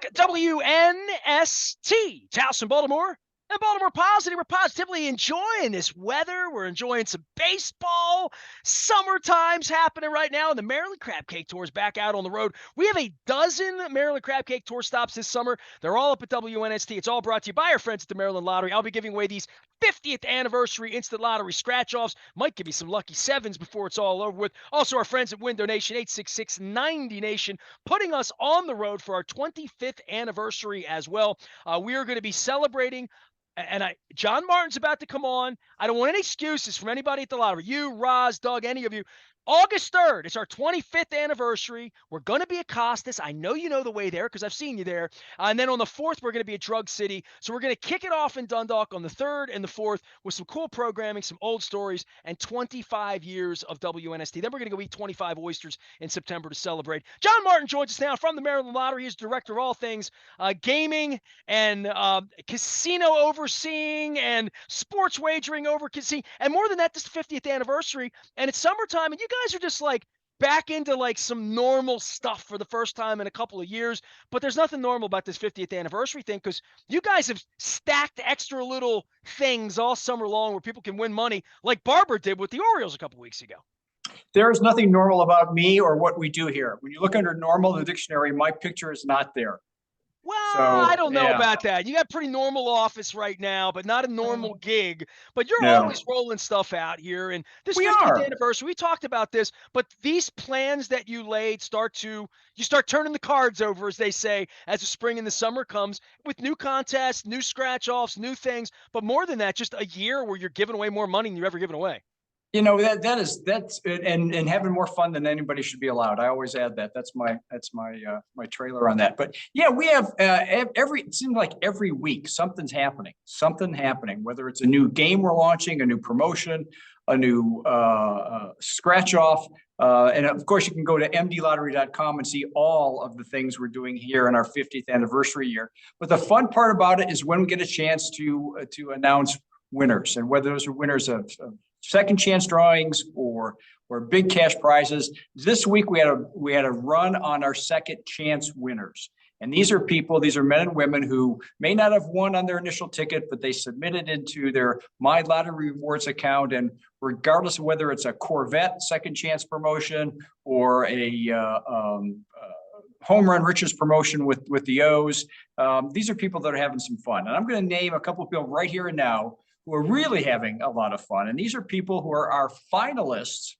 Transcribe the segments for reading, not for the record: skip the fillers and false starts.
back. WNST, Towson, Baltimore. And Baltimore Positive, we're positively enjoying this weather. We're enjoying some baseball. Summertime's happening right now, and the Maryland Crab Cake Tour is back out on the road. We have a dozen Maryland Crab Cake Tour stops this summer. They're all up at WNST. It's all brought to you by our friends at the Maryland Lottery. I'll be giving away these 50th anniversary instant lottery scratch-offs. Might give you some lucky sevens before it's all over with. Also, our friends at Window Nation, 866-90-NATION, putting us on the road for our 25th anniversary as well. We are going to be celebrating. And John Martin's about to come on. I don't want any excuses from anybody at the lottery. You, Roz, Doug, any of you. August 3rd, it's our 25th anniversary. We're going to be at Costas. I know you know the way there because I've seen you there. And then on the 4th, we're going to be at Drug City. So we're going to kick it off in Dundalk on the 3rd and the 4th with some cool programming, some old stories, and 25 years of WNST. Then we're going to go eat 25 oysters in September to celebrate. John Martin joins us now from the Maryland Lottery. He's director of all things gaming and casino overseeing and sports wagering overseeing. And more than that, this is the 50th anniversary. And it's summertime, and you guys are just like back into like some normal stuff for the first time in a couple of years. But there's nothing normal about this 50th anniversary thing because you guys have stacked extra little things all summer long where people can win money like Barbara did with the Orioles a couple weeks ago. There is nothing normal about me or what we do here. When you look under normal in the dictionary, my picture is not there. Well, I don't know about that. You got a pretty normal office right now, but not a normal gig. But you're always rolling stuff out here. And this 50th anniversary, we talked about this, but these plans that you laid you start turning the cards over, as they say, as the spring and the summer comes with new contests, new scratch-offs, new things. But more than that, just a year where you're giving away more money than you've ever given away. You know, that's and having more fun than anybody should be allowed. I always add that. That's my trailer on that. But yeah, we have it seems like every week something happening, whether it's a new game we're launching, a new promotion, a new scratch off. And of course, you can go to mdlottery.com and see all of the things we're doing here in our 50th anniversary year. But the fun part about it is when we get a chance to announce winners, and whether those are winners of second chance drawings or big cash prizes. This week we had a run on our second chance winners. And these are men and women who may not have won on their initial ticket, but they submitted into their My Lottery Rewards account. And regardless of whether it's a Corvette second chance promotion or a home run riches promotion with the O's, these are people that are having some fun. And I'm going to name a couple of people right here and now who are really having a lot of fun. And these are people who are our finalists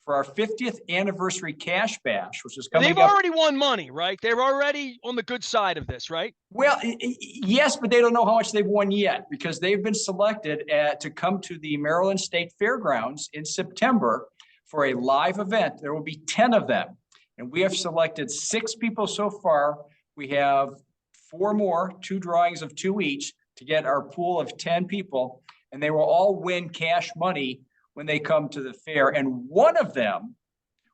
for our 50th anniversary cash bash, which is coming up. They've already won money, right? They're already on the good side of this, right? Well, yes, but they don't know how much they've won yet because they've been selected to come to the Maryland State Fairgrounds in September for a live event. There will be 10 of them. And we have selected 6 people so far. We have 4 more, 2 drawings of 2 each, to get our pool of 10 people, and they will all win cash money when they come to the fair. And one of them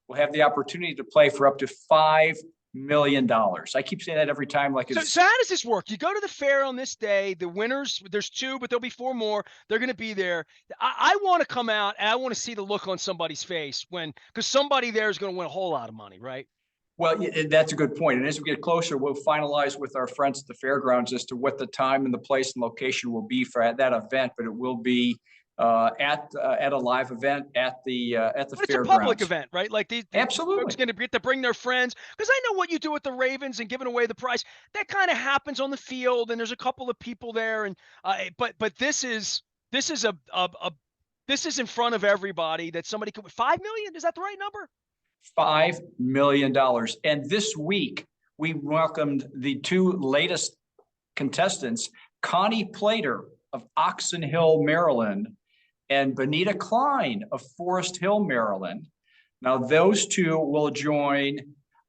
will have the opportunity to play for up to $5 million. I keep saying that every time. So how does this work? You go to the fair on this day, the winners, there's 2, but there'll be 4 more. They're going to be there. I want to come out and I want to see the look on somebody's face because somebody there is going to win a whole lot of money, right? Well, that's a good point. And as we get closer, we'll finalize with our friends at the fairgrounds as to what the time and the place and location will be for that event. But it will be at a live event at the fairgrounds. It's a public event, right? Like these absolutely folks going to get to bring their friends, because I know what you do with the Ravens and giving away the prize. That kind of happens on the field, and there's a couple of people there, and but this is in front of everybody that somebody could. $5 million, is that the right number? $5 million. And this week, we welcomed the 2 latest contestants, Connie Plater of Oxon Hill, Maryland, and Benita Klein of Forest Hill, Maryland. Now, those 2 will join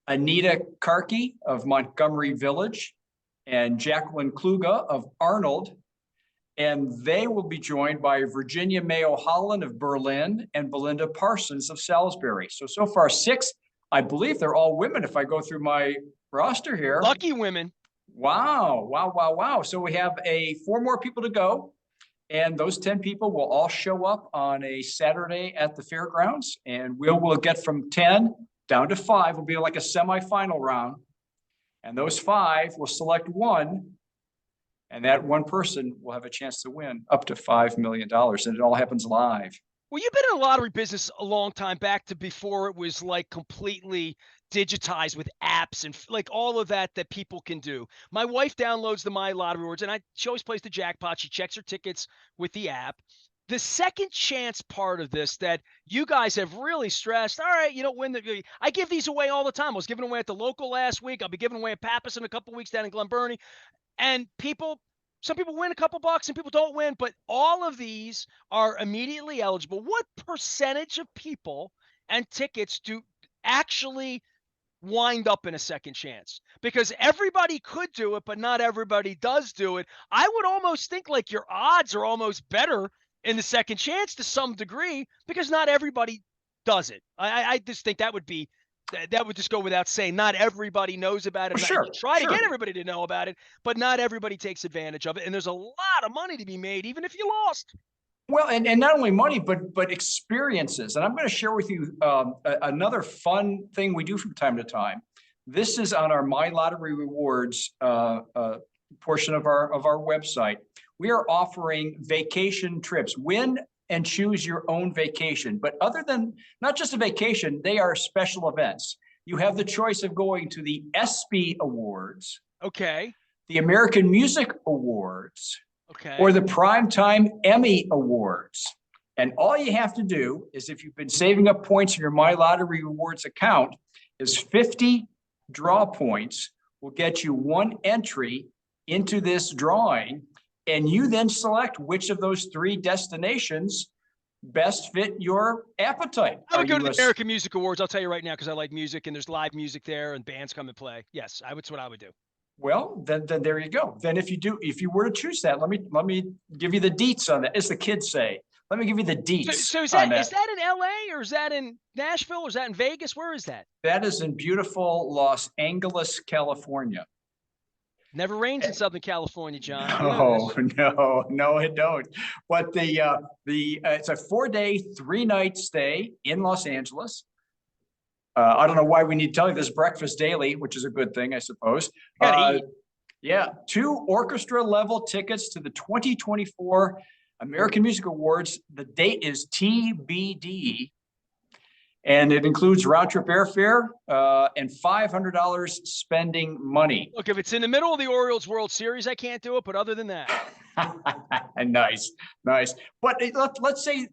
Anita Karki of Montgomery Village and Jacqueline Kluge of Arnold. And they will be joined by Virginia Mayo Holland of Berlin and Belinda Parsons of Salisbury. So far 6. I believe they're all women if I go through my roster here. Lucky women. Wow. So we have 4 more people to go. And those 10 people will all show up on a Saturday at the fairgrounds. And we'll get from 10 down to 5. It'll be like a semifinal round. And those 5 will select one, and that one person will have a chance to win up to $5 million. And it all happens live. Well, you've been in the lottery business a long time, back to before it was like completely digitized with apps and like all of that people can do. My wife downloads the My Lottery Rewards, and she always plays the jackpot. She checks her tickets with the app. The second chance part of this that you guys have really stressed. All right, I give these away all the time. I was giving away at the local last week. I'll be giving away at Pappas in a couple weeks down in Glen Burnie. And some people win a couple bucks and people don't win, but all of these are immediately eligible. What percentage of people and tickets do actually wind up in a second chance? Because everybody could do it, but not everybody does do it. I would almost think like your odds are almost better in the second chance to some degree because not everybody does it. I just think that would just go without saying. Not everybody knows about it. Sure, Try to sure. get everybody to know about it, but not everybody takes advantage of it. And there's a lot of money to be made, even if you lost. Well, and not only money, but experiences. And I'm going to share with you another fun thing we do from time to time. This is on our My Lottery Rewards portion of our website. We are offering vacation trips. Win and choose your own vacation. But other than not just a vacation, they are special events. You have the choice of going to the ESPY Awards, Okay. the American Music Awards, Okay. or the Primetime Emmy Awards. And all you have to do is, if you've been saving up points in your My Lottery Rewards account, is 50 draw points will get you one entry into this drawing. And you then select which of those 3 destinations best fit your appetite. I would go to the American Music Awards. I'll tell you right now, because I like music and there's live music there and bands come and play. Yes, that's what I would do. Well, then there you go. Then if you were to choose that, let me give you the deets on that, as the kids say. Let me give you the deets. So is that in LA or is that in Nashville or is that in Vegas? Where is that? That is in beautiful Los Angeles, California. Never rains in Southern California, John. No, it don't. But it's a 4-day, 3-night stay in Los Angeles. I don't know why we need to tell you this. Breakfast daily, which is a good thing, I suppose. Yeah, 2 orchestra level tickets to the 2024 American Music Awards. The date is TBD. And it includes round trip airfare and $500 spending money. Look, if it's in the middle of the Orioles World Series, I can't do it. But other than that, nice. But let's say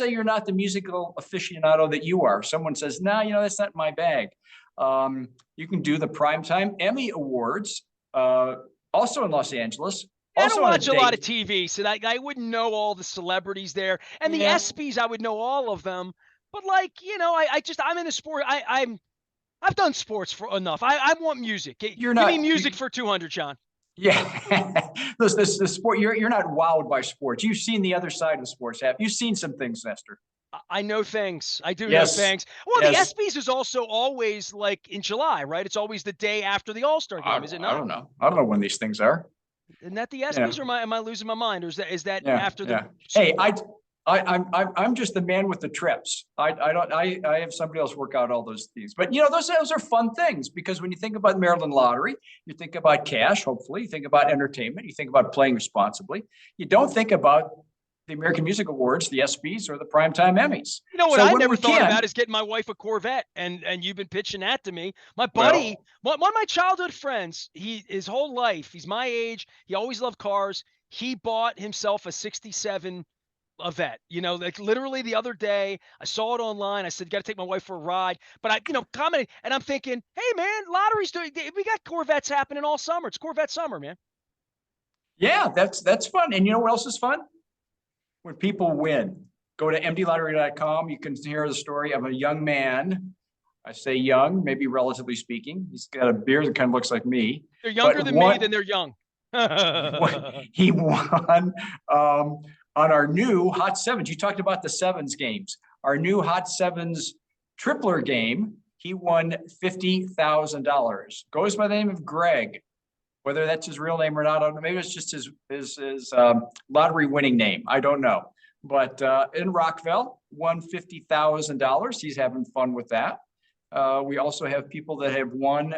you're not the musical aficionado that you are. Someone says, "No, that's not my bag." You can do the Primetime Emmy Awards, also in Los Angeles. I don't watch a lot of TV, so I wouldn't know all the celebrities there. And the ESPYs, I would know all of them. But I'm in the sport. I've done sports for enough. I want music. Give me music for 200, John. Yeah, the sport. You're not wowed by sports. You've seen the other side of sports. You've seen some things, Nestor. I know things. I do know things. Well, the ESPYs is also always like in July, right? It's always the day after the All-Star game, is it not? I don't know. I don't know when these things are. Isn't that the ESPYs, or am I losing my mind, or is that after the? Hey, I'm just the man with the trips. I have somebody else work out all those things. But those are fun things, because when you think about Maryland Lottery, you think about cash. Hopefully, you think about entertainment. You think about playing responsibly. You don't think about the American Music Awards, the ESPYs, or the Primetime Emmys. You know what I never thought about is getting my wife a Corvette, and you've been pitching that to me. My buddy, one of my childhood friends, his whole life, he's my age. He always loved cars. He bought himself a '67 Vet. Like literally the other day, I saw it online. I said, got to take my wife for a ride. But I, commented, and I'm thinking, hey man, lottery's we got Corvettes happening all summer. It's Corvette summer, man. Yeah, that's fun. And you know what else is fun? When people win. Go to mdlottery.com. You can hear the story of a young man. I say young, maybe relatively speaking. He's got a beard that kind of looks like me. They're younger than me, then they're young. He won on our new Hot Sevens. You talked about the Sevens games. Our new Hot Sevens tripler game, he won $50,000. Goes by the name of Greg. Whether that's his real name or not, I don't know. Maybe it's just his lottery winning name. I don't know. But in Rockville, won $50,000. He's having fun with that. We also have people that have won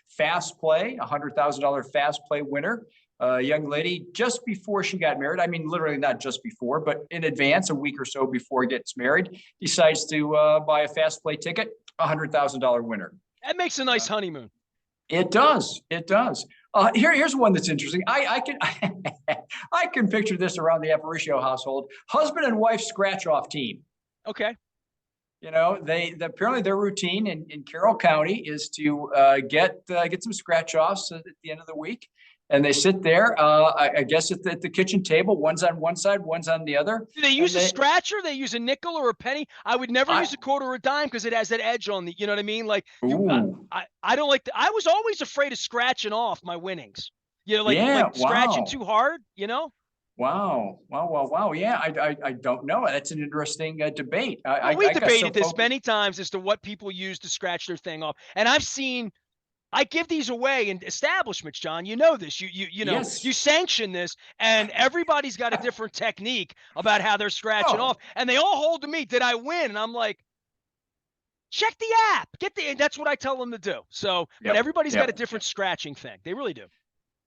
fast play, $100,000 fast play winner. A young lady just before she got married, I mean, literally not just before, but in advance, a week or so before it gets married, decides to buy a fast play ticket, $100,000 winner. That makes a nice honeymoon. It does. It does. Here's one that's interesting. I can I can picture this around the Aparicio household. Husband and wife scratch off team. Okay. You know, apparently their routine in Carroll County is to get some scratch offs at the end of the week, and they sit there. I guess at the kitchen table. One's on one side, one's on the other. Do they use a scratcher? They use a nickel or a penny? I would never use a quarter or a dime because it has that edge on the. You know what I mean? Like I don't like. I was always afraid of scratching off my winnings. You know, like scratching too hard. You know. Wow. Yeah, I don't know. That's an interesting debate. We debated this many times as to what people use to scratch their thing off. And I give these away in establishments, John. You know this. You know, yes. You sanction this, and everybody's got a different technique about how they're scratching off. And they all hold to me, did I win? And I'm like, check the app. That's what I tell them to do. So, but everybody's got a different scratching thing. They really do.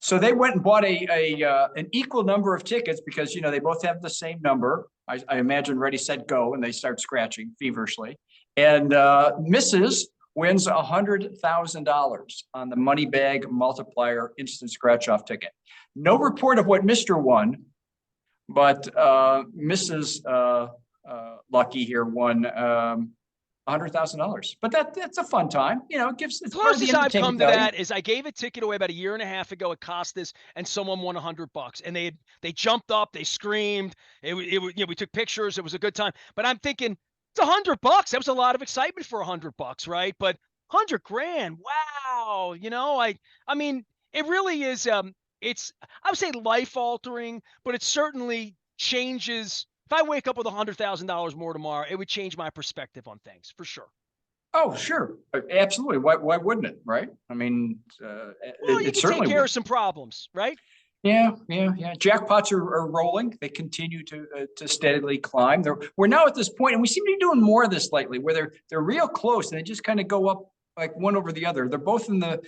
So they went and bought an equal number of tickets because, you know, they both have the same number. I imagine ready, set, go, and they start scratching feverishly. And Mrs. wins $100,000 on the money bag multiplier instant scratch off ticket. No report of what Mr. won, but Mrs. Lucky here won $100,000, but that's a fun time. You know, it gives the closest I've come to that is I gave a ticket away about a year and a half ago at Costas, and someone won $100, and they jumped up, they screamed. You know, we took pictures. It was a good time. But I'm thinking it's $100. That was a lot of excitement for $100, right? But $100,000, wow. You know, I mean, it really is. It's I would say life altering, but it certainly changes. If I wake up with $100,000 more tomorrow, it would change my perspective on things for sure. Oh, sure. Absolutely. Why wouldn't it? Right. I mean, you can take care of some problems, right? Yeah. Jackpots are rolling. They continue to steadily climb. We're now at this point, and we seem to be doing more of this lately, where they're real close and they just kind of go up like one over the other. They're both in the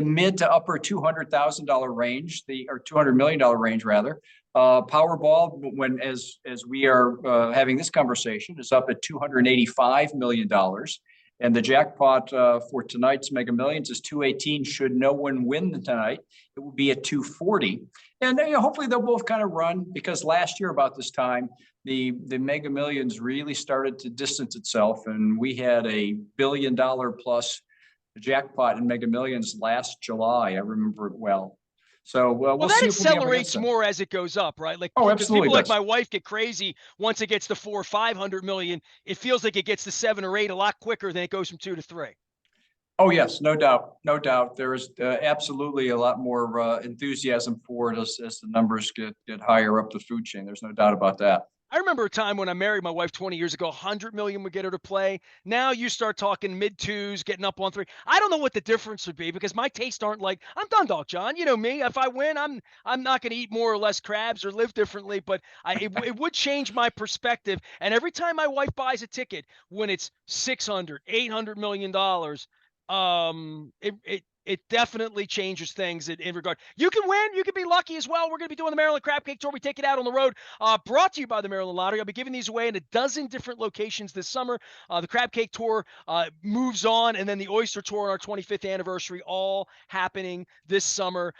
mid to upper $200,000 range, or $200 million range rather. Powerball, as we are having this conversation, is up at $285 million. And the jackpot for tonight's Mega Millions is 218. Should no one win tonight, it will be at 240. And hopefully they'll both kind of run, because last year about this time, the Mega Millions really started to distance itself. And we had a $1 billion plus jackpot in Mega Millions last July. I remember it well. So we'll that accelerates more as it goes up, right? Like, absolutely. People like my wife get crazy once it gets to 400 or 500 million. It feels like it gets to 7 or 8 a lot quicker than it goes from 2 to 3. Oh yes, no doubt. There is absolutely a lot more enthusiasm for it as the numbers get higher up the food chain. There's no doubt about that. I remember a time when I married my wife 20 years ago, 100 million would get her to play. Now you start talking mid twos, getting up on 3. I don't know what the difference would be, because my tastes aren't like, I'm Dundalk, John. You know me. If I win, I'm not going to eat more or less crabs or live differently, but it would change my perspective. And every time my wife buys a ticket, when it's $600, $800 million, it definitely changes things in regard. You can win. You can be lucky as well. We're going to be doing the Maryland Crab Cake Tour. We take it out on the road. Brought to you by the Maryland Lottery. I'll be giving these away in a dozen different locations this summer. The Crab Cake Tour moves on, and then the Oyster Tour on our 25th anniversary, all happening this summer.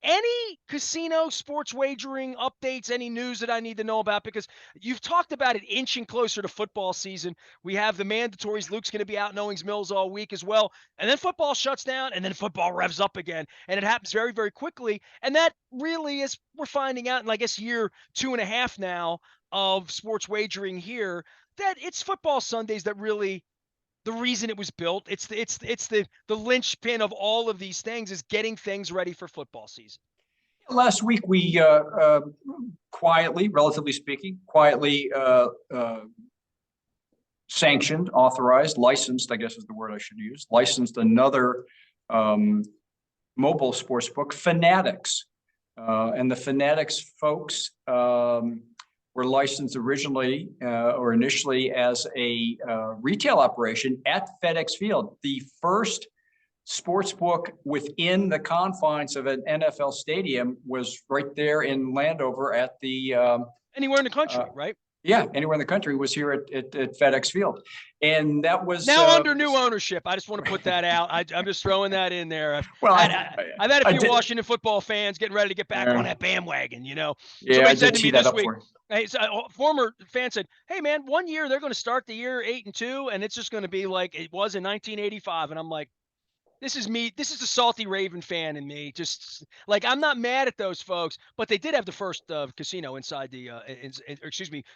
Any casino sports wagering updates, any news that I need to know about? Because you've talked about it inching closer to football season. We have the mandatories. Luke's going to be out in Owings Mills all week as well. And then football shuts down, and then football revs up again. And it happens very, very quickly. And that really is, we're finding out in, I guess, year 2.5 now of sports wagering here, that it's football Sundays that really, the reason it was built. It's the linchpin of all of these things, is getting things ready for football season. Last week we quietly, relatively speaking, sanctioned, authorized, licensed, I guess is the word I should use, licensed another mobile sports book, Fanatics. And the Fanatics folks were licensed originally or initially as a retail operation at FedEx Field, the first sports book within the confines of an NFL stadium was right there in Landover at the anywhere in the country, right? Yeah, anywhere in the country was here at FedEx Field, and that was now under new ownership. I just want to put that out. I'm just throwing that in there. Well, I've had a few Washington football fans getting ready to get back on that bandwagon. Somebody said to me this week. Hey, so a former fan said, "Hey man, 1 year they're going to start the year 8-2, and it's just going to be like it was in 1985." And I'm like, this is me. This is a salty Raven fan in me. Just like I'm not mad at those folks, but they did have the first casino inside the,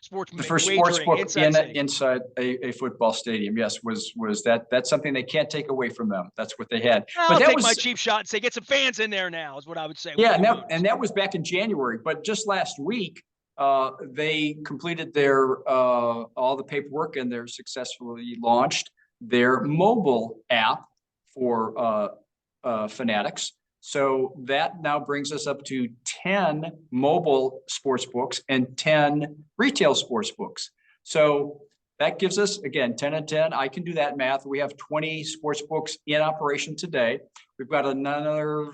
sports. The first sports book inside a football stadium. Yes, was that's something they can't take away from them. That's what they had. I'll take my cheap shot and say get some fans in there now. Is what I would say. Yeah, and that was back in January. But just last week, they completed their all the paperwork and they're successfully launched their mobile app for Fanatics. So that now brings us up to 10 mobile sports books and 10 retail sports books. So that gives us, again, 10 and 10. I can do that math. We have 20 sports books in operation today. We've got another,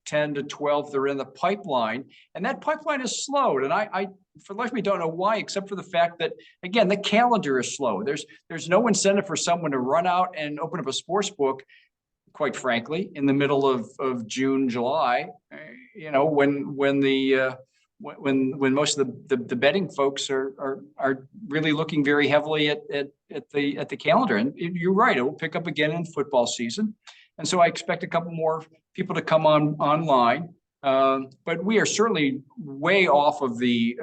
10 to 12 that are in the pipeline. And that pipeline is slowed. And I for life of me, don't know why, except for the fact that, again, the calendar is slow. There's no incentive for someone to run out and open up a sports book, quite frankly, in the middle of June, July, when most of the betting folks are really looking very heavily at the calendar. And you're right, it will pick up again in football season. And so I expect a couple more people to come online. But we are certainly way off of the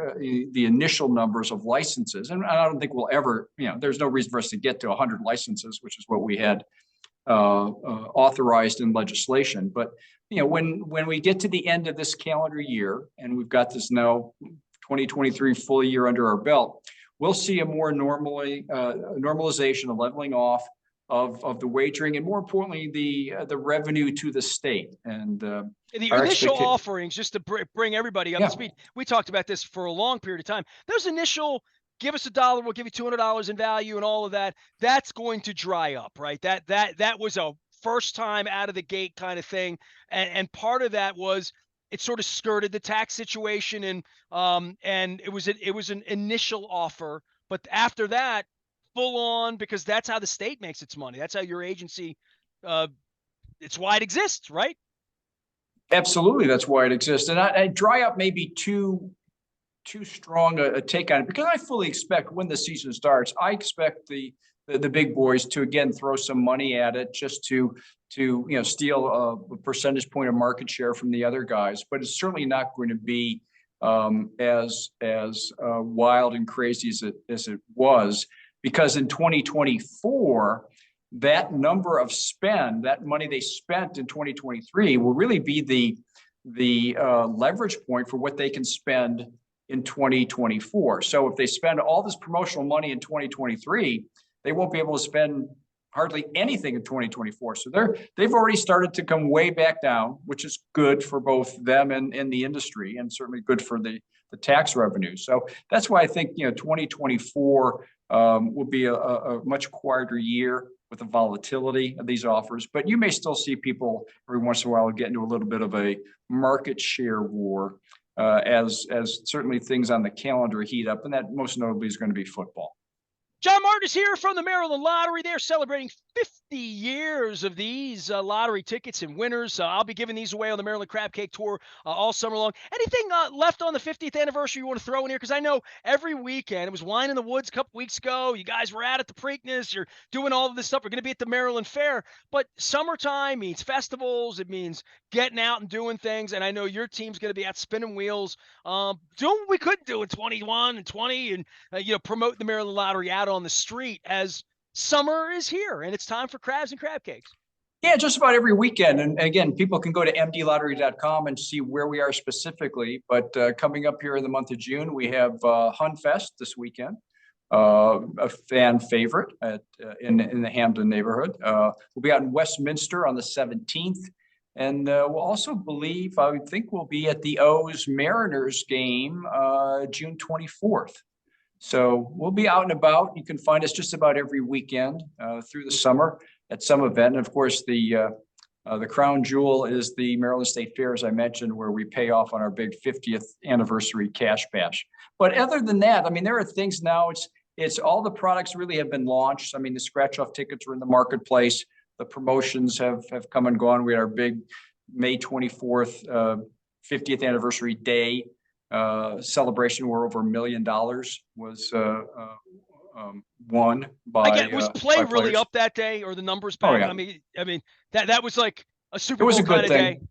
initial numbers of licenses. And I don't think we'll ever, there's no reason for us to get to 100 licenses, which is what we had authorized in legislation. But when we get to the end of this calendar year and we've got this now 2023 full year under our belt, we'll see a more normalization, a leveling off of the wagering, and more importantly, the revenue to the state. And the initial offerings, just to bring everybody up to speed. We talked about this for a long period of time. Those initial, give us $1, we'll give you $200 in value and all of that, that's going to dry up, right? That was a first time out of the gate kind of thing. And part of that was it sort of skirted the tax situation, and it was an initial offer. But after that, full on, because that's how the state makes its money. That's how your agency, it's why it exists, right? Absolutely, that's why it exists. And I dry up may be too strong a take on it, because I fully expect when the season starts, I expect the big boys to again throw some money at it just to steal a percentage point of market share from the other guys. But it's certainly not going to be as wild and crazy as it was, because in 2024, that number of spend, that money they spent in 2023 will really be the leverage point for what they can spend in 2024. So if they spend all this promotional money in 2023, they won't be able to spend hardly anything in 2024. So they've already started to come way back down, which is good for both them and the industry, and certainly good for the tax revenue. So that's why I think 2024 will be a much quieter year with the volatility of these offers. But you may still see people every once in a while get into a little bit of a market share war as certainly things on the calendar heat up, and that most notably is going to be football. John Martin is here from the Maryland Lottery. They're celebrating 50 years of these lottery tickets and winners. I'll be giving these away on the Maryland Crab Cake Tour all summer long. Anything left on the 50th anniversary you want to throw in here? Because I know every weekend, it was Wine in the Woods a couple weeks ago. You guys were out at the Preakness. You're doing all of this stuff. We're going to be at the Maryland Fair. But summertime means festivals. It means getting out and doing things. And I know your team's going to be out spinning wheels, doing what we couldn't do in 21 and 20 and, promote the Maryland Lottery out on the street as summer is here and it's time for crabs and crab cakes. Yeah, just about every weekend. And again, people can go to mdlottery.com and see where we are specifically. But coming up here in the month of June, we have Hunfest this weekend, a fan favorite in the Hamden neighborhood. We'll be out in Westminster on the 17th. And we'll also I would think we'll be at the O's Mariners game June 24th. So we'll be out and about. You can find us just about every weekend through the summer at some event. And of course, the crown jewel is the Maryland State Fair, as I mentioned, where we pay off on our big 50th anniversary cash bash. But other than that, I mean, there are things now. It's all the products really have been launched. I mean, the scratch off tickets are in the marketplace. The promotions have come and gone. We had our big May 24th 50th anniversary day celebration where over $1 million was won by Was play by really players. up that day, or the numbers Oh back? yeah, I mean that was like a it Super was Bowl a kind good of day. thing.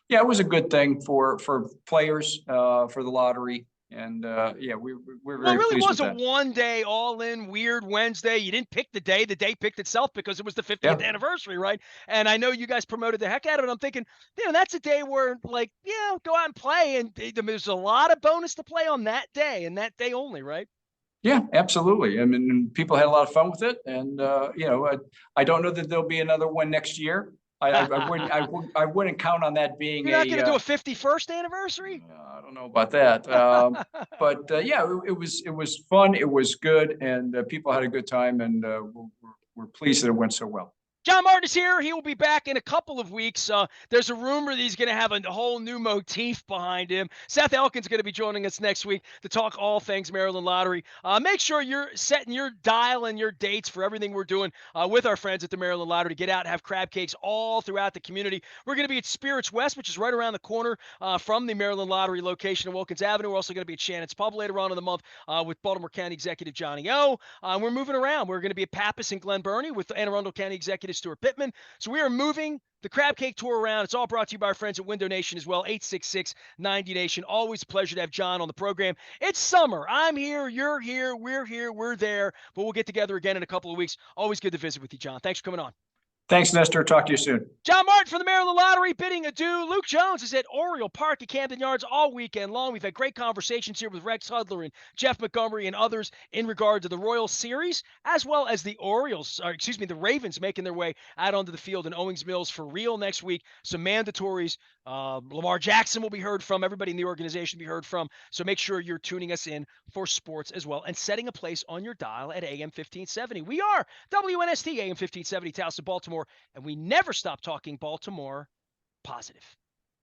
Yeah, it was a good thing for players, for the lottery, and yeah, we're Well, very it really pleased was with a that. one-day all-in weird Wednesday. You didn't pick the day picked itself because it was the 50th Yeah, anniversary, right? And I know you guys promoted the heck out of it. I'm thinking, that's a day where, like, go out and play, and there's a lot of bonus to play on that day and that day only, right? yeah, absolutely. I mean, people had a lot of fun with it, and I don't know that there'll be another one next year. I wouldn't count on that being You're not going a to do a 51st anniversary? I don't know about that. But yeah, it was fun. It was good, and people had a good time, and we're pleased that it went so well. John Martin is here. He will be back in a couple of weeks. There's a rumor that he's going to have a whole new motif behind him. Seth Elkin's going to be joining us next week to talk all things Maryland Lottery. Make sure you're setting your dial and your dates for everything we're doing with our friends at the Maryland Lottery to get out and have crab cakes all throughout the community. We're going to be at Spirits West, which is right around the corner from the Maryland Lottery location on Wilkins Avenue. We're also going to be at Shannon's Pub later on in the month with Baltimore County Executive Johnny O. We're moving around. We're going to be at Pappas and Glen Burnie with Anne Arundel County Executive Stuart Pittman. So we are moving the crab cake tour around. It's all brought to you by our friends at Window Nation as well, 866-90 Nation. Always a pleasure to have John on the program. It's summer. I'm here, you're here, we're there, but we'll get together again in a couple of weeks. Always good to visit with you, John. Thanks for coming on. Thanks, Nestor. Talk to you soon. John Martin from the Maryland Lottery bidding adieu. Luke Jones is at Oriole Park at Camden Yards all weekend long. We've had great conversations here with Rex Hudler and Jeff Montgomery and others in regard to the Royals series, as well as the the Ravens making their way out onto the field in Owings Mills for real next week. Some mandatories. Lamar Jackson will be heard from. Everybody in the organization will be heard from. So make sure you're tuning us in for sports as well and setting a place on your dial at AM 1570. We are WNST AM 1570, Towson, Baltimore, and we never stop talking Baltimore positive.